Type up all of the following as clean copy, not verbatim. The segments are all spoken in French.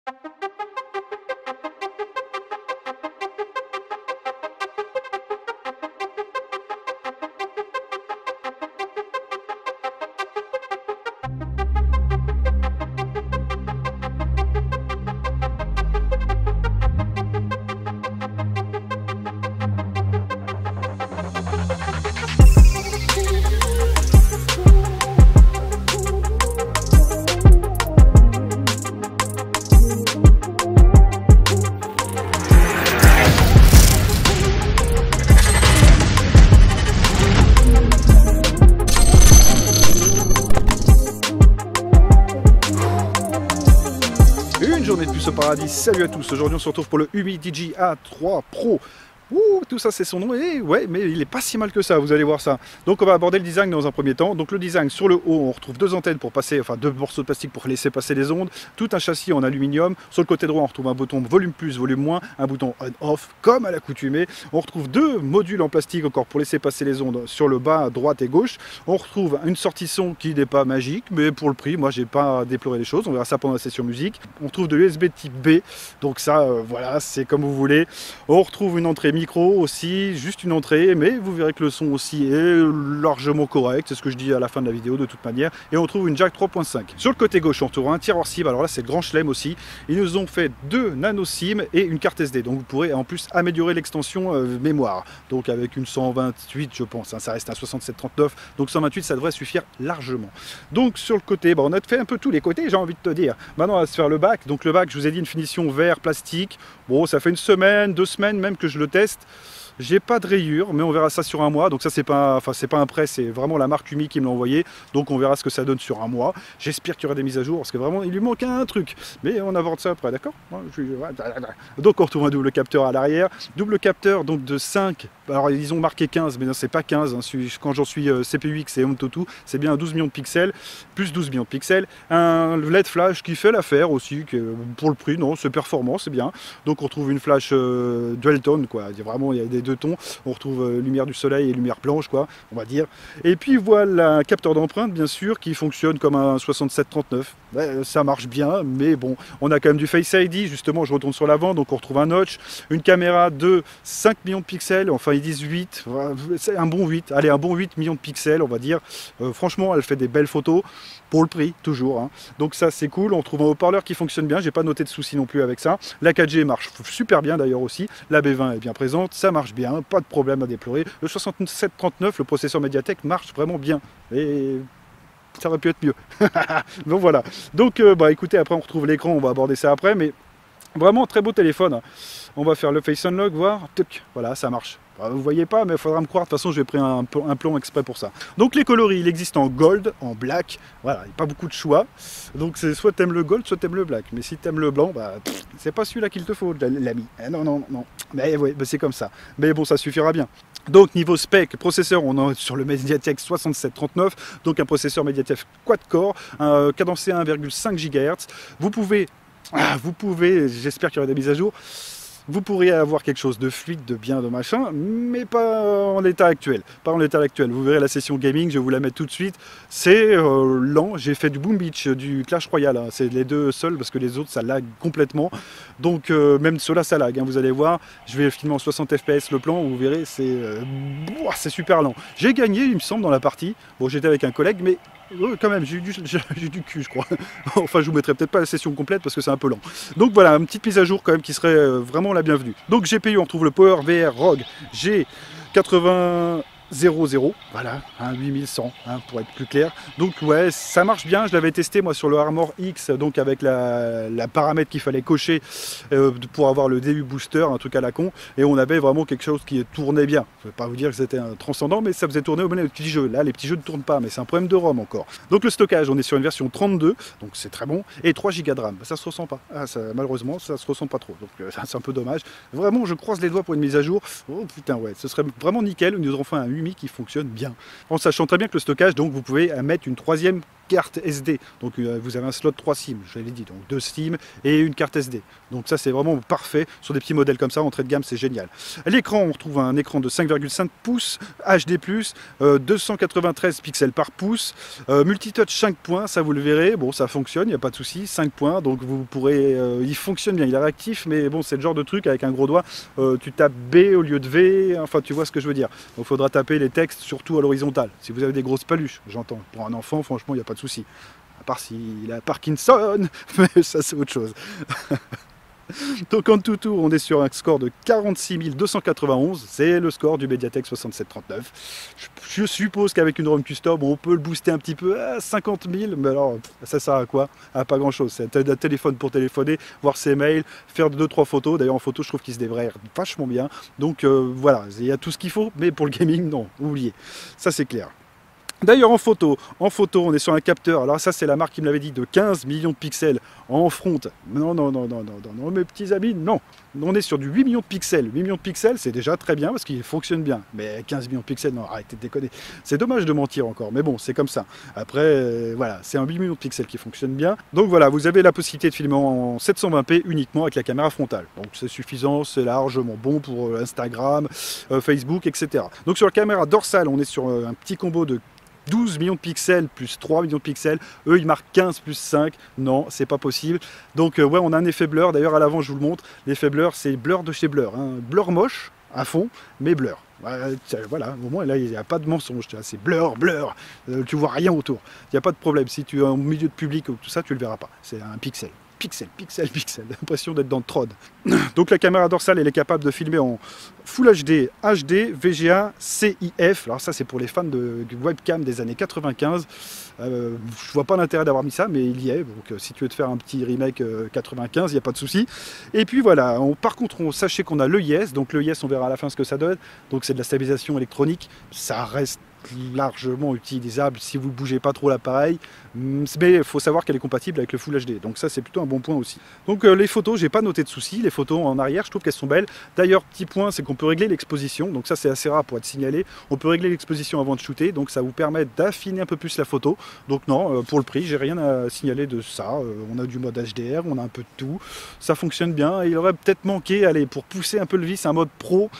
Une journée de plus au paradis, salut à tous, aujourd'hui on se retrouve pour le Umi DJI A3 Pro. Ouh, tout ça c'est son nom, et ouais, mais il est pas si mal que ça, vous allez voir ça. Donc on va aborder le design dans un premier temps. Donc le design, sur le haut, on retrouve deux antennes pour passer, enfin deux morceaux de plastique pour laisser passer les ondes, tout un châssis en aluminium. Sur le côté droit, on retrouve un bouton volume plus, volume moins, un bouton on-off, comme à l'accoutumée. On retrouve deux modules en plastique encore pour laisser passer les ondes sur le bas, droite et gauche. On retrouve une sortie son qui n'est pas magique, mais pour le prix, moi j'ai pas déploré les choses, on verra ça pendant la session musique. On retrouve de l'USB type B, donc ça, voilà, c'est comme vous voulez. On retrouve une entrée micro aussi, juste une entrée, mais vous verrez que le son aussi est largement correct, c'est ce que je dis à la fin de la vidéo de toute manière. Et on trouve une jack 3.5. Sur le côté gauche, on trouve un tiroir SIM, alors là c'est le grand chelem aussi. Ils nous ont fait deux nano SIM et une carte SD, donc vous pourrez en plus améliorer l'extension mémoire. Donc avec une 128 je pense, hein, ça reste un 6739, donc 128 ça devrait suffire largement. Donc sur le côté, on a fait un peu tous les côtés, j'ai envie de te dire. Maintenant on va se faire le bac. Donc le bac, je vous ai dit, une finition verre plastique. Bon, ça fait une semaine, 2 semaines même que je le teste. J'ai pas de rayures, mais on verra ça sur un mois. Donc ça c'est pas, c'est pas un prêt, c'est vraiment la marque Umi qui me l'a envoyé. Donc on verra ce que ça donne sur un mois. J'espère qu'il y aura des mises à jour parce que vraiment il lui manque un truc. Mais on aborde ça après, d'accord? Donc on retrouve un double capteur à l'arrière. Double capteur donc de 5. Alors ils ont marqué 15, mais non c'est pas 15. Hein. Quand j'en suis CPU-X et AnTuTu, c'est bien 12 millions de pixels, plus 12 millions de pixels. Un LED flash qui fait l'affaire aussi, pour le prix, non, c'est performant, c'est bien. Donc on retrouve une flash dual tone, quoi. Vraiment il y a des deux tons, on retrouve lumière du soleil et lumière blanche, quoi, on va dire. Et puis voilà un capteur d'empreinte bien sûr qui fonctionne comme un 6739. Ouais, ça marche bien, mais bon, on a quand même du Face ID, justement, je retourne sur l'avant, donc on retrouve un notch, une caméra de 5 millions de pixels, enfin ils disent 8, c'est un bon 8, allez, un bon 8 millions de pixels, on va dire. Franchement, elle fait des belles photos, pour le prix, toujours. Hein. Donc ça, c'est cool, on trouve un haut-parleur qui fonctionne bien, j'ai pas noté de soucis non plus avec ça. La 4G marche super bien d'ailleurs aussi, la B20 est bien présente, ça marche bien, pas de problème à déplorer. Le 6739, le processeur Mediatek, marche vraiment bien. Et ça aurait pu être mieux. Donc voilà. Donc écoutez, après on retrouve l'écran, on va aborder ça après, mais vraiment très beau téléphone. On va faire le Face Unlock, voir. Voilà, ça marche. Vous voyez pas, mais il faudra me croire. De toute façon, j'ai pris un plan exprès pour ça. Donc les coloris, il existe en gold, en black. Voilà, il n'y a pas beaucoup de choix. Donc c'est soit t'aimes le gold, soit t'aimes le black. Mais si t'aimes le blanc, c'est pas celui-là qu'il te faut, l'ami. Non. Mais ouais, c'est comme ça. Mais bon, ça suffira bien. Donc niveau spec, processeur, on est sur le Mediatek 6739, donc un processeur Mediatek quad-core, cadencé à 1,5 GHz. Vous pouvez, j'espère qu'il y aura des mises à jour, vous pourriez avoir quelque chose de fluide, de bien, de machin, mais pas en l'état actuel. Pas en l'état actuel. Vous verrez la session gaming, je vais vous la mettre tout de suite. C'est lent. J'ai fait du Boom Beach, du Clash Royale. Hein. C'est les deux seuls parce que les autres ça lag complètement. Donc même ceux-là ça lag. Hein. Vous allez voir. Je vais filmer en 60 fps le plan. Vous verrez, c'est super lent. J'ai gagné, il me semble, dans la partie. Bon, j'étais avec un collègue, mais quand même, j'ai eu du cul, je crois. Enfin, je vous mettrai peut-être pas la session complète parce que c'est un peu lent. Donc voilà, une petite mise à jour quand même qui serait vraiment la bienvenue. Donc GPU, on trouve le PowerVR ROG G8000, voilà, 8100 pour être plus clair. Donc ouais, ça marche bien, je l'avais testé moi sur le Armor X, donc avec la paramètre qu'il fallait cocher pour avoir le DU booster, un truc à la con, et on avait vraiment quelque chose qui tournait bien. Je ne vais pas vous dire que c'était un transcendant, mais ça faisait tourner au moins les petits jeux. Là, les petits jeux ne tournent pas, mais c'est un problème de ROM encore. Donc le stockage, on est sur une version 32, donc c'est très bon, et 3 Go de RAM, ça se ressent pas. Malheureusement, ça se ressent pas trop, donc c'est un peu dommage. Vraiment, je croise les doigts pour une mise à jour. Oh putain, ouais, ce serait vraiment nickel, nous aurons fait un Umi qui fonctionne bien. En sachant très bien que le stockage, donc vous pouvez mettre une troisième carte SD. Donc vous avez un slot 3 SIM, je l'ai dit, donc 2 SIM et une carte SD. Donc ça c'est vraiment parfait sur des petits modèles comme ça, entrée de gamme, c'est génial. L'écran, on retrouve un écran de 5,5 pouces HD+, 293 pixels par pouce, multitouch 5 points, ça vous le verrez, bon ça fonctionne, il n'y a pas de souci, 5 points, donc vous pourrez, il fonctionne bien, il est réactif, mais bon c'est le genre de truc avec un gros doigt, tu tapes B au lieu de V, enfin tu vois ce que je veux dire. Donc il faudra taper les textes surtout à l'horizontale. Si vous avez des grosses paluches, j'entends, pour un enfant franchement il n'y a pas de souci. À part s'il a Parkinson, mais ça c'est autre chose. Donc en tout tour, on est sur un score de 46 291, c'est le score du Mediatek 6739. Je suppose qu'avec une ROM custom, on peut le booster un petit peu à 50 000, mais alors ça sert à quoi? À pas grand chose, c'est un téléphone pour téléphoner, voir ses mails, faire 2-3 photos, d'ailleurs en photo je trouve qu'il se débraye vachement bien, donc voilà, il y a tout ce qu'il faut, mais pour le gaming non, oubliez, ça c'est clair. D'ailleurs en photo, on est sur un capteur, alors ça c'est la marque qui me l'avait dit, de 15 millions de pixels en front. Non, mes petits amis, non. On est sur du 8 millions de pixels. 8 millions de pixels, c'est déjà très bien parce qu'il fonctionne bien. Mais 15 millions de pixels, non, arrêtez de déconner. C'est dommage de mentir encore, mais bon, c'est comme ça. Après, voilà, c'est un 8 millions de pixels qui fonctionne bien. Donc voilà, vous avez la possibilité de filmer en 720p uniquement avec la caméra frontale. Donc c'est suffisant, c'est largement bon pour Instagram, Facebook, etc. Donc sur la caméra dorsale, on est sur un petit combo de 12 millions de pixels plus 3 millions de pixels, eux ils marquent 15 plus 5, non c'est pas possible. Donc ouais, on a un effet blur, d'ailleurs à l'avant je vous le montre, l'effet blur c'est blur de chez Blur, hein. Blur moche à fond, mais blur. Voilà, au moins là il n'y a pas de mensonge, c'est blur, tu vois rien autour, il n'y a pas de problème, si tu es en milieu de public ou tout ça tu le verras pas, c'est un pixel. Pixel, l'impression d'être dans le trod. Donc la caméra dorsale, elle est capable de filmer en Full HD, HD, VGA, CIF. Alors ça, c'est pour les fans de webcam des années 95. Je vois pas l'intérêt d'avoir mis ça, mais il y est. Donc si tu veux te faire un petit remake 95, il n'y a pas de souci. Et puis voilà, par contre, sachez qu'on a l'EIS. Donc l'EIS, on verra à la fin ce que ça donne. Donc c'est de la stabilisation électronique. Ça reste largement utilisable si vous ne bougez pas trop l'appareil, mais il faut savoir qu'elle est compatible avec le Full HD, donc ça c'est plutôt un bon point aussi. Donc les photos, j'ai pas noté de soucis, les photos en arrière je trouve qu'elles sont belles. D'ailleurs petit point, c'est qu'on peut régler l'exposition, donc ça c'est assez rare pour être signalé, on peut régler l'exposition avant de shooter, donc ça vous permet d'affiner un peu plus la photo. Donc non, pour le prix j'ai rien à signaler de ça, on a du mode HDR, on a un peu de tout, ça fonctionne bien. Il aurait peut-être manqué, allez, pour pousser un peu le vice, un mode pro,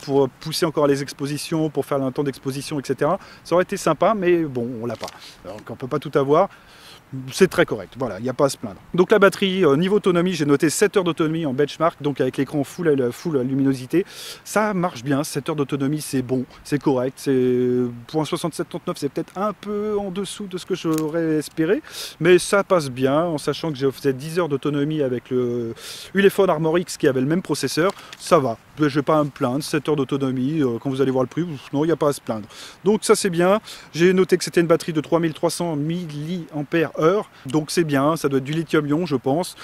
pour pousser encore les expositions, pour faire un temps d'exposition, etc. Ça aurait été sympa, mais bon, on l'a pas. Donc on peut pas tout avoir. C'est très correct, voilà, il n'y a pas à se plaindre. Donc la batterie, niveau autonomie, j'ai noté 7 heures d'autonomie en benchmark, donc avec l'écran full luminosité, ça marche bien, 7 heures d'autonomie c'est bon, c'est correct, pour un 6739 c'est peut-être un peu en dessous de ce que j'aurais espéré, mais ça passe bien, en sachant que j'ai fait 10 heures d'autonomie avec le Ulefone Armor X qui avait le même processeur, ça va, je ne vais pas me plaindre, 7 heures d'autonomie, quand vous allez voir le prix, non, il n'y a pas à se plaindre. Donc ça c'est bien, j'ai noté que c'était une batterie de 3300 mAh, donc c'est bien, ça doit être du lithium-ion je pense,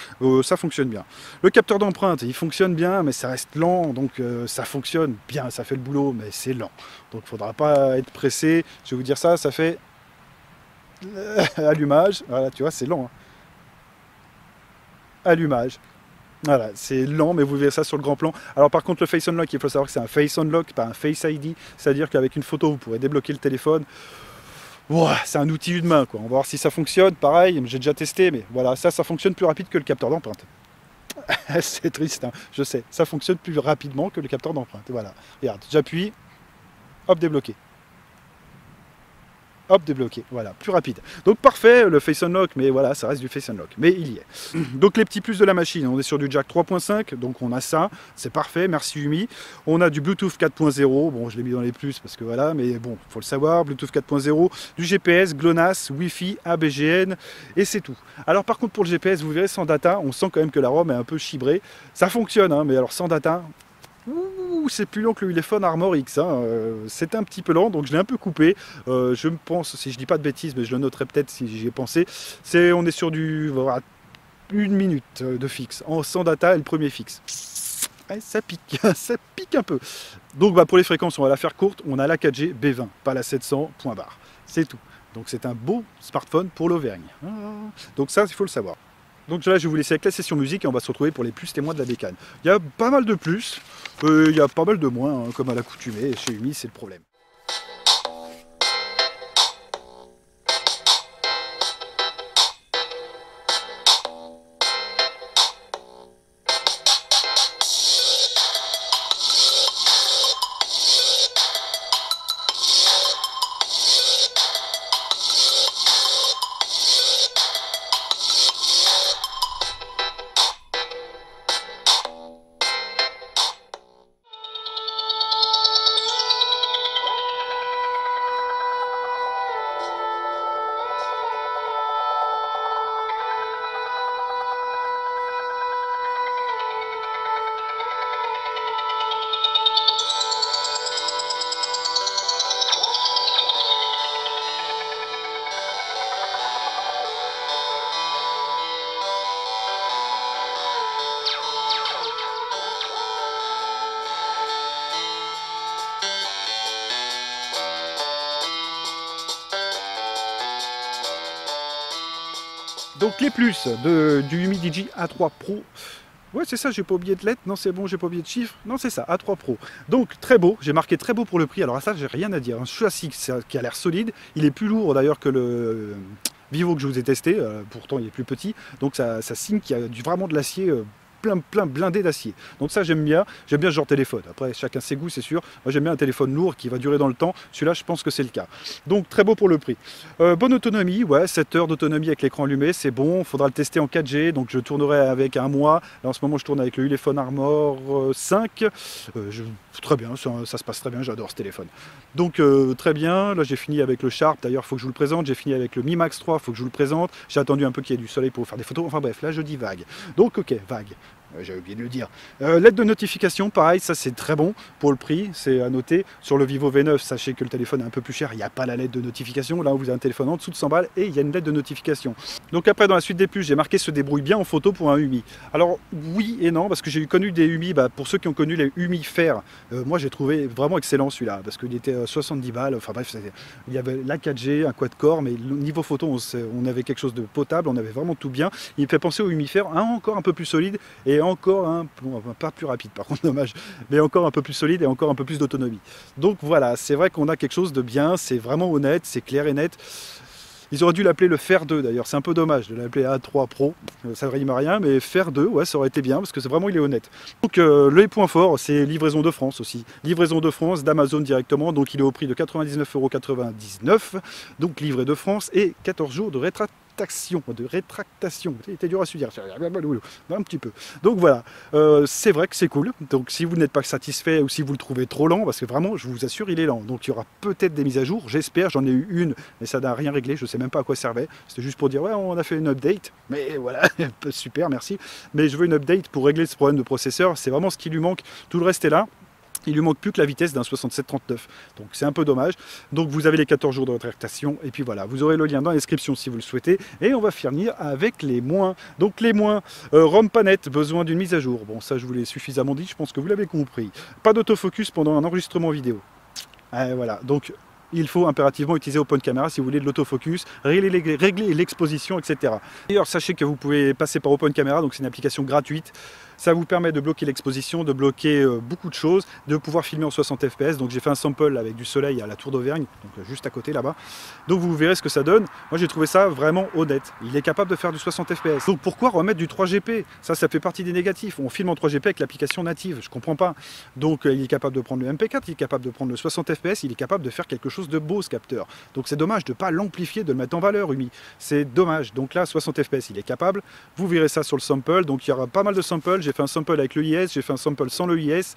ça fonctionne bien. Le capteur d'empreinte, il fonctionne bien, mais ça reste lent, donc ça fonctionne bien, ça fait le boulot, mais c'est lent. Donc il ne faudra pas être pressé, je vais vous dire ça, ça fait allumage, voilà, tu vois, c'est lent. Hein. Allumage. Voilà, c'est lent, mais vous verrez ça sur le grand plan. Alors par contre, le Face Unlock, il faut savoir que c'est un Face Unlock, pas un Face ID, c'est-à-dire qu'avec une photo, vous pourrez débloquer le téléphone. Wow, c'est un outil humain, quoi. On va voir si ça fonctionne. Pareil, j'ai déjà testé, mais voilà, ça fonctionne plus rapide que le capteur d'empreinte. C'est triste, hein, je sais. Ça fonctionne plus rapidement que le capteur d'empreinte. Voilà. Regarde, j'appuie, hop, débloqué. Hop, débloqué, voilà, plus rapide. Donc parfait, le Face Unlock, mais voilà, ça reste du Face Unlock, mais il y est. Donc les petits plus de la machine, on est sur du jack 3.5, donc on a ça, c'est parfait, merci Umi. On a du Bluetooth 4.0, bon je l'ai mis dans les plus parce que voilà, mais bon, faut le savoir, Bluetooth 4.0, du GPS, GLONASS, Wi-Fi, ABGN, et c'est tout. Alors par contre pour le GPS, vous verrez sans data, on sent quand même que la ROM est un peu chibrée. Ça fonctionne, hein, mais alors sans data... c'est plus long que le Ulefone Armor X, hein. C'est un petit peu lent, donc je l'ai un peu coupé. Je me pense, si je dis pas de bêtises, mais je le noterai peut-être si j'y ai pensé, on est sur du voilà, 1 minute de fixe, sans data et le premier fixe. Ouais, ça pique, ça pique un peu. Donc bah, pour les fréquences, on va la faire courte, on a la 4G B20, pas la 700, point barre. C'est tout. Donc c'est un beau smartphone pour l'Auvergne. Donc ça, il faut le savoir. Donc là, je vais vous laisser avec la session musique et on va se retrouver pour les plus et moins de la bécane. Il y a pas mal de plus, il y a pas mal de moins, hein, comme à l'accoutumée. Chez Umi, c'est le problème. Donc les plus du Umi Digi A3 Pro. Ouais, c'est ça, j'ai pas oublié de lettres. Non, c'est bon, j'ai pas oublié de chiffres. Non, c'est ça, A3 Pro. Donc, très beau. J'ai marqué très beau pour le prix. Alors, à ça, j'ai rien à dire. Un châssis qui a l'air solide. Il est plus lourd d'ailleurs que le Vivo que je vous ai testé. Pourtant, il est plus petit. Donc, ça signe qu'il y a vraiment de l'acier. Plein blindé d'acier. Donc ça j'aime bien ce genre de téléphone. Après chacun ses goûts c'est sûr. Moi j'aime bien un téléphone lourd qui va durer dans le temps. Celui-là je pense que c'est le cas. Donc très beau pour le prix. Bonne autonomie, ouais, 7 heures d'autonomie avec l'écran allumé, c'est bon. Faudra le tester en 4G. Donc je tournerai avec un mois. Là, en ce moment je tourne avec le Ulefone Armor 5. Très bien, ça se passe très bien, j'adore ce téléphone. Donc très bien, là j'ai fini avec le Sharp, d'ailleurs il faut que je vous le présente. J'ai fini avec le Mi Max 3, il faut que je vous le présente. J'ai attendu un peu qu'il y ait du soleil pour vous faire des photos. Enfin bref, là je dis vague. Donc ok, vague. J'avais oublié de le dire. L'aide de notification, pareil, ça c'est très bon pour le prix, c'est à noter. Sur le Vivo V9, sachez que le téléphone est un peu plus cher, il n'y a pas la lettre de notification. Là, vous avez un téléphone en dessous de 100 balles et il y a une lettre de notification. Donc après, dans la suite des plus, j'ai marqué se débrouille bien en photo pour un Umi. Alors oui et non, parce que j'ai connu des Umi, pour ceux qui ont connu les Umi Fer, moi j'ai trouvé vraiment excellent celui-là, parce qu'il était 70 balles, enfin bref, il y avait la 4G, un quad-core, mais niveau photo, on avait quelque chose de potable, on avait vraiment tout bien. Il me fait penser au Umi Fer, encore un peu plus solide, et encore pas plus rapide par contre, dommage, mais encore un peu plus solide et encore un peu plus d'autonomie. Donc voilà, c'est vrai qu'on a quelque chose de bien, c'est vraiment honnête, c'est clair et net. Ils auraient dû l'appeler le Fer 2 d'ailleurs, c'est un peu dommage de l'appeler A3 Pro, ça ne rime à rien, mais Fer 2, ouais, ça aurait été bien parce que vraiment il est honnête. Donc les points forts, c'est livraison de France aussi. Livraison de France d'Amazon directement, donc il est au prix de 99,99 €, donc livré de France et 14 jours de rétractation. C'était dur à se dire, un petit peu. Donc voilà, c'est vrai que c'est cool. Donc si vous n'êtes pas satisfait ou si vous le trouvez trop lent, parce que vraiment, je vous assure, il est lent. Donc il y aura peut-être des mises à jour, j'espère. J'en ai eu une, mais ça n'a rien réglé. Je ne sais même pas à quoi ça servait. C'était juste pour dire, ouais, on a fait une update. Mais voilà, super, merci. Mais je veux une update pour régler ce problème de processeur. C'est vraiment ce qui lui manque. Tout le reste est là. Il lui manque plus que la vitesse d'un 6739, donc c'est un peu dommage. Donc vous avez les 14 jours de rétractation, et puis voilà, vous aurez le lien dans la description si vous le souhaitez, et on va finir avec les moins. Donc les moins, ROM pas net, besoin d'une mise à jour. Bon, ça je vous l'ai suffisamment dit, je pense que vous l'avez compris. Pas d'autofocus pendant un enregistrement vidéo. Voilà, donc il faut impérativement utiliser Open Camera si vous voulez de l'autofocus, régler l'exposition, etc. D'ailleurs, sachez que vous pouvez passer par Open Camera, donc c'est une application gratuite. Ça vous permet de bloquer l'exposition, de bloquer beaucoup de choses, de pouvoir filmer en 60 fps. Donc j'ai fait un sample avec du soleil à la Tour d'Auvergne, donc juste à côté là-bas. Donc vous verrez ce que ça donne. Moi j'ai trouvé ça vraiment honnête. Il est capable de faire du 60 fps. Donc pourquoi remettre du 3GP? Ça fait partie des négatifs. On filme en 3GP avec l'application native, je comprends pas. Donc il est capable de prendre le MP4, il est capable de prendre le 60 fps, il est capable de faire quelque chose de beau ce capteur. Donc c'est dommage de ne pas l'amplifier, de le mettre en valeur, Umi. C'est dommage. Donc là 60 fps il est capable. Vous verrez ça sur le sample. Donc il y aura pas mal de samples. J'ai fait un sample avec le IS, j'ai fait un sample sans le IS,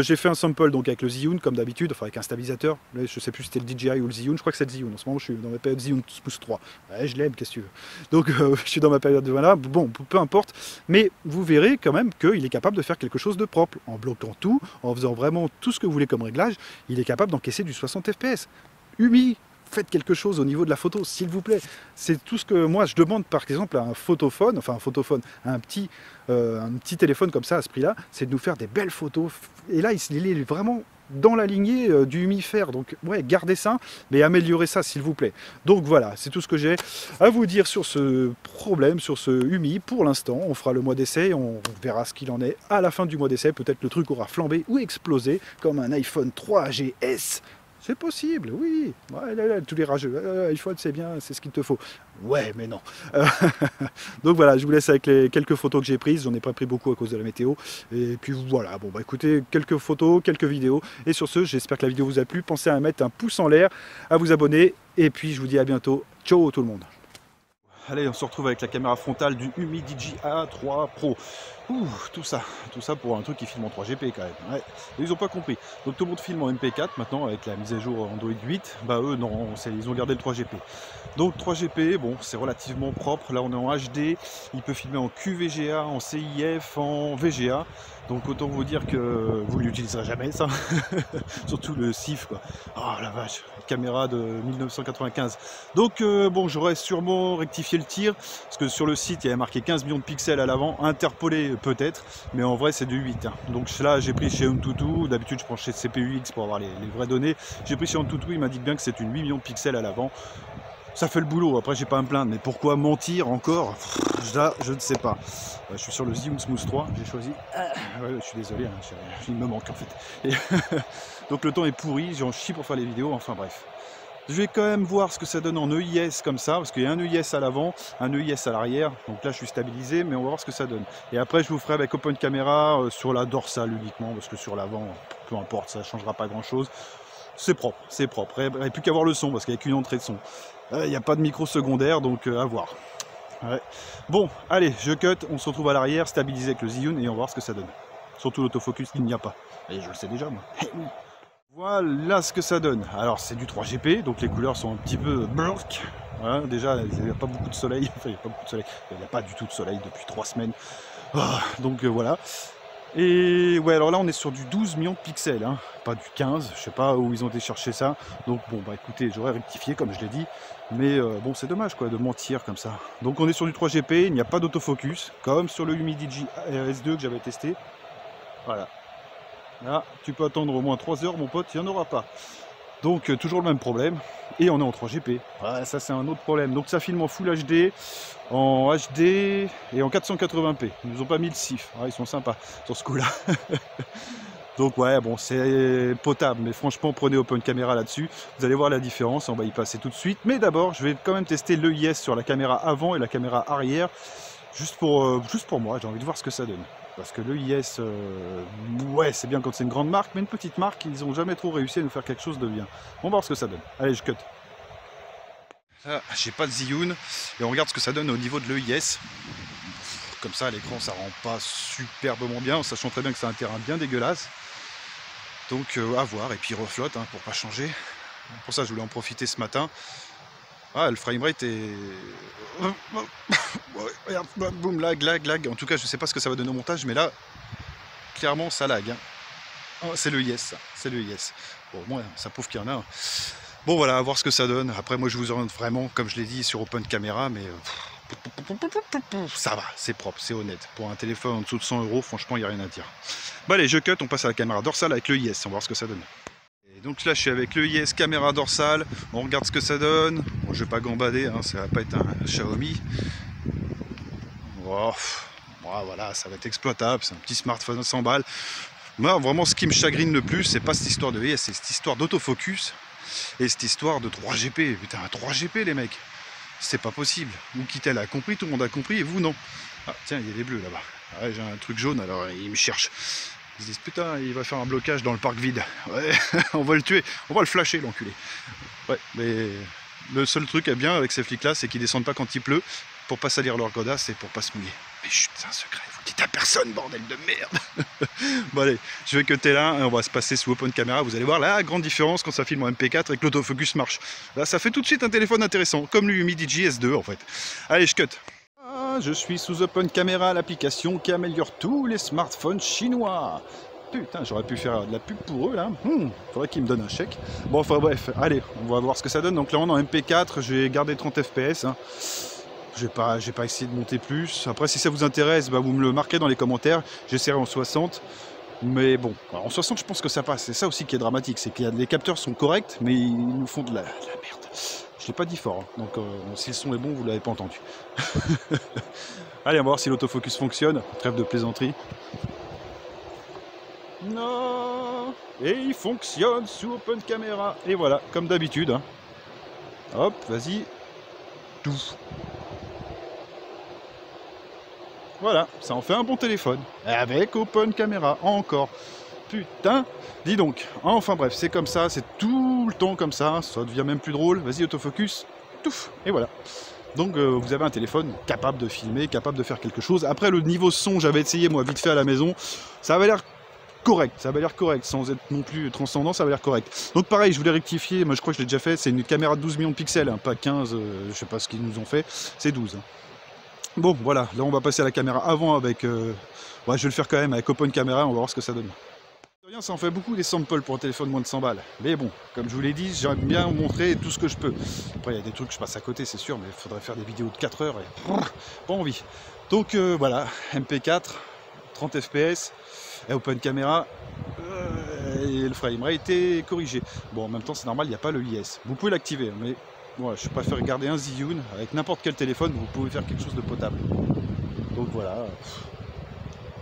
j'ai fait un sample donc avec le Zhiyun comme d'habitude, enfin avec un stabilisateur. Là, je sais plus si c'était le DJI ou le Zhiyun, je crois que c'est le Zhiyun. En ce moment je suis dans ma période Zhiyun Spoost 3. Ouais, je l'aime, qu'est-ce que tu veux. Donc je suis dans ma période de voilà, bon, peu importe, mais vous verrez quand même qu'il est capable de faire quelque chose de propre, en bloquant tout, en faisant vraiment tout ce que vous voulez comme réglage, il est capable d'encaisser du 60 fps. Umi, faites quelque chose au niveau de la photo, s'il vous plaît. C'est tout ce que moi je demande par exemple à un photophone, enfin un photophone, à un petit téléphone comme ça à ce prix-là, c'est de nous faire des belles photos. Et là, il est vraiment dans la lignée du Umi Fer. Donc ouais, gardez ça, mais améliorez ça s'il vous plaît. Donc voilà, c'est tout ce que j'ai à vous dire sur ce problème, sur ce Umi. Pour l'instant, on fera le mois d'essai, on verra ce qu'il en est à la fin du mois d'essai. Peut-être le truc aura flambé ou explosé comme un iPhone 3GS. C'est possible, oui. Ouais, là, tous les rageux. iPhone, c'est bien, c'est ce qu'il te faut. Ouais, mais non. Donc voilà, je vous laisse avec les quelques photos que j'ai prises. J'en ai pas pris beaucoup à cause de la météo. Et puis voilà, bon bah écoutez, quelques photos, quelques vidéos. Et sur ce, j'espère que la vidéo vous a plu. Pensez à mettre un pouce en l'air, à vous abonner. Et puis je vous dis à bientôt. Ciao tout le monde. Allez, on se retrouve avec la caméra frontale du Umi Digi A3 Pro. Ouh, tout ça pour un truc qui filme en 3GP quand même. Ouais. Ils n'ont pas compris. Donc tout le monde filme en MP4 maintenant avec la mise à jour Android 8. Bah eux non, ils ont gardé le 3GP. Donc 3GP, bon, c'est relativement propre. Là on est en HD. Il peut filmer en QVGA, en CIF, en VGA. Donc autant vous dire que vous ne l'utiliserez jamais ça. Surtout le CIF quoi. Oh la vache, caméra de 1995. Donc bon, j'aurais sûrement rectifié le tir. Parce que sur le site il y avait marqué 15 millions de pixels à l'avant, interpolé peut-être, mais en vrai c'est du 8. Hein. Donc là j'ai pris chez Antutu, d'habitude je prends chez CPUX pour avoir les vraies données. J'ai pris chez Antutu, il m'indique bien que c'est une 8 millions de pixels à l'avant. Ça fait le boulot, après j'ai pas à me plaindre, mais pourquoi mentir encore? Là, je ne sais pas. Je suis sur le Zhiyun Smooth 3, j'ai choisi. Ouais, je suis désolé, hein, il me manque en fait. Et donc le temps est pourri, j'en chie pour faire les vidéos, enfin bref. Je vais quand même voir ce que ça donne en EIS comme ça, parce qu'il y a un EIS à l'avant, un EIS à l'arrière, donc là je suis stabilisé, mais on va voir ce que ça donne. Et après je vous ferai avec Open Camera sur la dorsale uniquement, parce que sur l'avant, peu importe, ça ne changera pas grand chose. C'est propre, c'est propre. Il n'y a plus qu'à voir le son, parce qu'il n'y a qu'une entrée de son. Il n'y a pas de micro secondaire, donc à voir. Ouais. Bon, allez, je cut, on se retrouve à l'arrière, stabilisé avec le Zhiyun, et on va voir ce que ça donne. Surtout l'autofocus, il n'y a pas. Et je le sais déjà, moi. Voilà ce que ça donne. Alors, c'est du 3GP, donc les couleurs sont un petit peu blanches. Voilà, déjà, il n'y a pas beaucoup de soleil. Enfin, il n'y a pas beaucoup de soleil. Il n'y a pas du tout de soleil depuis 3 semaines. Donc voilà. Et ouais, alors là on est sur du 12 millions de pixels, hein, pas du 15, je sais pas où ils ont été chercher ça. Donc bon, bah écoutez, j'aurais rectifié comme je l'ai dit, mais bon, c'est dommage quoi de mentir comme ça. Donc on est sur du 3GP, il n'y a pas d'autofocus, comme sur le Humidigi S2 que j'avais testé. Voilà. Là, tu peux attendre au moins 3 heures, mon pote, il n'y en aura pas. Donc toujours le même problème, et on est en 3GP. Ouais, ça c'est un autre problème. Donc ça filme en Full HD, en HD et en 480p. Ils nous ont pas mis le SIF, ils sont sympas sur ce coup là. Donc ouais, bon, c'est potable, mais franchement prenez Open Camera là-dessus, vous allez voir la différence, on va y passer tout de suite. Mais d'abord je vais quand même tester l'EIS sur la caméra avant et la caméra arrière, juste pour moi, j'ai envie de voir ce que ça donne. Parce que l'EIS, ouais, c'est bien quand c'est une grande marque, mais une petite marque, ils n'ont jamais trop réussi à nous faire quelque chose de bien. On va voir ce que ça donne. Allez, je cut. Là, j'ai pas de Zhiyun, et on regarde ce que ça donne au niveau de l'EIS. Comme ça, à l'écran, ça rend pas superbement bien, en sachant très bien que c'est un terrain bien dégueulasse. Donc, à voir, et puis il reflotte, hein, pour pas changer. Pour ça, je voulais en profiter ce matin. Ah, le framerate est... Regarde, boum, lag, lag, lag. En tout cas, je sais pas ce que ça va donner au montage, mais là, clairement, ça lag. Hein. Oh, c'est le IS, ça. C'est le IS. Bon, moi, ça prouve qu'il y en a un. Bon, voilà, à voir ce que ça donne. Après, moi, je vous oriente vraiment, comme je l'ai dit, sur Open Camera, mais... ça va, c'est propre, c'est honnête. Pour un téléphone en dessous de 100 €, franchement, il n'y a rien à dire. Bon, allez, je cut, on passe à la caméra dorsale avec le IS. On va voir ce que ça donne. Donc là je suis avec le IS caméra dorsale, on regarde ce que ça donne. Bon, je vais pas gambader, hein, ça va pas être un Xiaomi. Oh, voilà, ça va être exploitable, c'est un petit smartphone à 100 balles. Moi vraiment ce qui me chagrine le plus, c'est pas cette histoire de IS, c'est cette histoire d'autofocus et cette histoire de 3GP. Putain, 3GP les mecs, c'est pas possible. Ou Kittel a compris, tout le monde a compris et vous non. Ah tiens, il y a des bleus là-bas. Ouais, j'ai un truc jaune alors il me cherche. Ils se disent putain il va faire un blocage dans le parc vide. Ouais, on va le tuer, on va le flasher l'enculé. Ouais, mais le seul truc bien avec ces flics là c'est qu'ils descendent pas quand il pleut pour pas salir leur godasse et pour pas se mouiller. Mais chut, c'est un secret, vous le dites à personne bordel de merde. Bon allez, je vais cutter là et on va se passer sous Open Camera, vous allez voir la grande différence quand ça filme en MP4 et que l'autofocus marche. Là ça fait tout de suite un téléphone intéressant, comme le Humidigi S2 en fait. Allez je cut. Je suis sous Open Camera, l'application qui améliore tous les smartphones chinois. Putain, j'aurais pu faire de la pub pour eux là. Faudrait qu'ils me donnent un chèque. Bon, enfin bref, allez, on va voir ce que ça donne. Donc là, on est en MP4, j'ai gardé 30 FPS. Hein. J'ai pas essayé de monter plus. Après, si ça vous intéresse, bah, vous me le marquez dans les commentaires. J'essaierai en 60. Mais bon, en 60, je pense que ça passe. C'est ça aussi qui est dramatique, c'est que les capteurs sont corrects, mais ils nous font de la merde. Je l'ai pas dit fort, hein. Donc si le son est bon, vous l'avez pas entendu. Allez, on va voir si l'autofocus fonctionne. Trêve de plaisanterie. Non. Et il fonctionne sous Open Camera. Et voilà, comme d'habitude. Hein. Hop, vas-y. Tout. Voilà, ça en fait un bon téléphone. Avec Open Camera, encore. Putain, dis donc. Enfin bref, c'est comme ça, c'est tout le temps comme ça. Ça devient même plus drôle. Vas-y, autofocus. Touf, et voilà. Donc vous avez un téléphone capable de filmer, capable de faire quelque chose. Après le niveau son, j'avais essayé moi vite fait à la maison. Ça avait l'air correct, ça avait l'air correct, sans être non plus transcendant, ça avait l'air correct. Donc pareil, je voulais rectifier, moi je crois que je l'ai déjà fait, c'est une caméra de 12 millions de pixels, hein, pas 15, je sais pas ce qu'ils nous ont fait, c'est 12. Hein. Bon, voilà, là on va passer à la caméra avant avec... ouais, je vais le faire quand même avec Open Camera, on va voir ce que ça donne. Ça en fait beaucoup des samples pour un téléphone moins de 100 balles. Mais bon, comme je vous l'ai dit, j'aime bien montrer tout ce que je peux. Après, il y a des trucs que je passe à côté, c'est sûr, mais il faudrait faire des vidéos de 4 heures et pas envie. Donc voilà, MP4, 30 FPS, et Open Camera, et le framerate est corrigé. Bon, en même temps, c'est normal, il n'y a pas le IS. Vous pouvez l'activer, mais Voilà, je préfère garder un Zhiyun. Avec n'importe quel téléphone, vous pouvez faire quelque chose de potable. Donc voilà.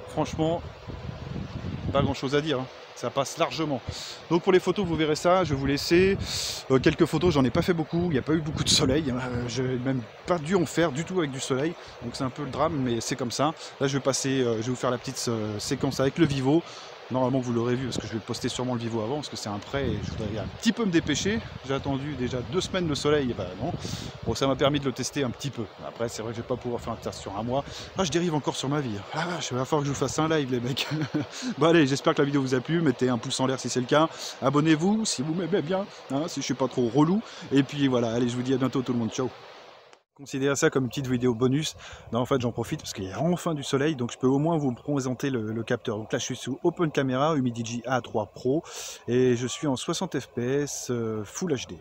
Franchement, pas grand chose à dire. Hein. Ça passe largement. Donc pour les photos, vous verrez ça. Je vais vous laisser quelques photos. J'en ai pas fait beaucoup. Il n'y a pas eu beaucoup de soleil. Je n'ai même pas dû en faire du tout avec du soleil. Donc c'est un peu le drame, mais c'est comme ça. Là, je vais passer. Je vais vous faire la petite séquence avec le Vivo. Normalement, vous l'aurez vu parce que je vais poster sûrement le Vivo avant parce que c'est un prêt et je voudrais un petit peu me dépêcher. J'ai attendu déjà 2 semaines le soleil. Et ben non. Bon, ça m'a permis de le tester un petit peu. Après, c'est vrai que je vais pas pouvoir faire un test sur un mois. Ah, je dérive encore sur ma vie. Ah, il va falloir que je vous fasse un live, les mecs. Bon, allez, j'espère que la vidéo vous a plu. Mettez un pouce en l'air si c'est le cas. Abonnez-vous si vous m'aimez bien, hein, si je suis pas trop relou. Et puis voilà, allez, je vous dis à bientôt tout le monde. Ciao. Considérez ça comme une petite vidéo bonus. Non, en fait, j'en profite parce qu'il y a enfin du soleil, donc je peux au moins vous présenter le capteur. Donc là, je suis sous Open Camera Humidigi A3 Pro et je suis en 60 fps Full HD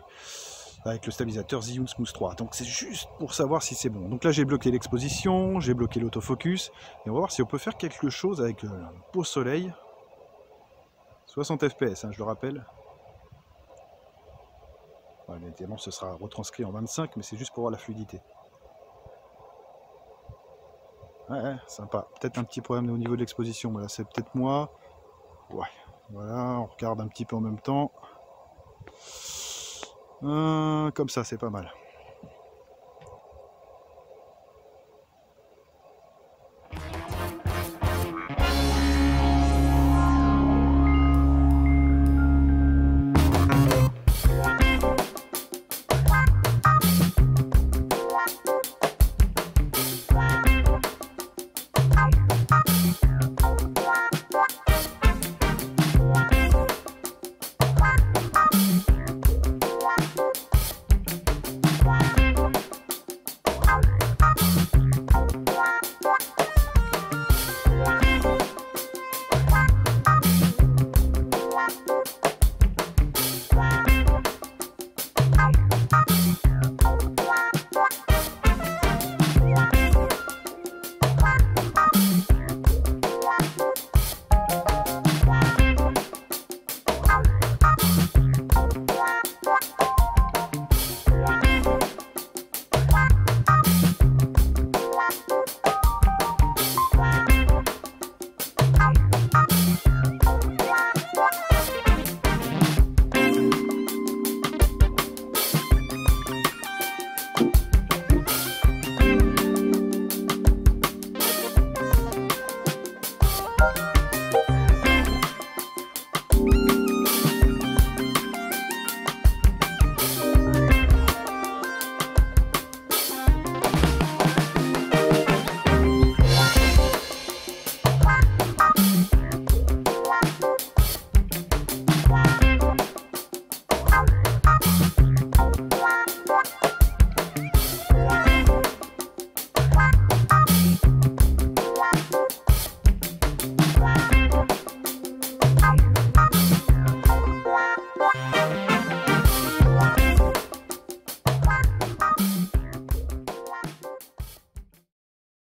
avec le stabilisateur Zhiyun Smooth 3. Donc c'est juste pour savoir si c'est bon. Donc là, j'ai bloqué l'exposition, j'ai bloqué l'autofocus et on va voir si on peut faire quelque chose avec un beau soleil. 60 fps, hein, je le rappelle. Ouais, évidemment, ce sera retranscrit en 25, mais c'est juste pour voir la fluidité. Ouais, sympa. Peut-être un petit problème au niveau de l'exposition. Voilà, c'est peut-être moi. Ouais, voilà, on regarde un petit peu en même temps. Comme ça, c'est pas mal.